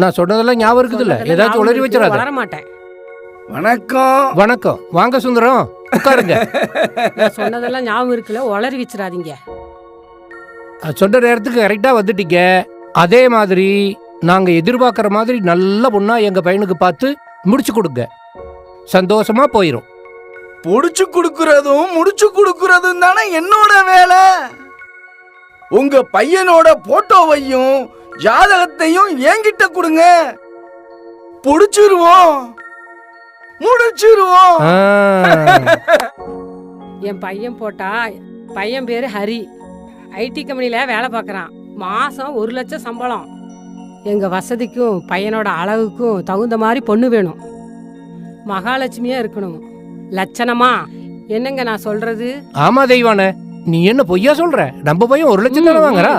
நான் சொன்னதெல்லாம் ஞாபகம் இருக்குதுல்ல? ஏதாச்சும் உளறி வச்சிடாத. வளர மாட்டேன். வணக்கம். வணக்கம். வாங்க சுந்தரம், உட்காருங்க. நான் சொன்னதெல்லாம் ஞாபகம் இருக்குல்ல, உளறி வச்சிடாதீங்க. சொன்ன நேரத்துக்கு கரெக்டா வந்துட்டீங்க. அதே மாதிரி நாங்க எதிர்பார்க்கிற மாதிரி நல்ல பொண்ணா எங்க பையனுக்கு பார்த்து முடிச்சு கொடுங்க. சந்தோஷமா போயிரும். புடிச்சு குடுக்கறதும் முடிச்சு குடுக்கறதும் தானே என்னோட வேலை. உங்க பையனோட போட்டோவையும் ஜாதகத்தையும் என்கிட்ட கொடுங்க. புடிச்சிருவோம், முடிச்சிருவோம். என் பையன் போட்டா, பையன் பேரு ஹரி, ஐடி கம்பெனில வேலை பார்க்கறான். மாசம் 1 லட்சம் சம்பளம். எங்க வசதிக்கும் பையனோட அளவுக்கும் தகுந்த மாதிரி பொண்ணு வேணும். மகாலட்சுமியா இருக்கணும். லட்சணமா. என்னங்க நான் சொல்றது? ஆமா தெய்வானே, நீ என்ன பொய்யா சொல்ற? நம்ம பையன் 1 லட்சம் தானே வாங்குறா.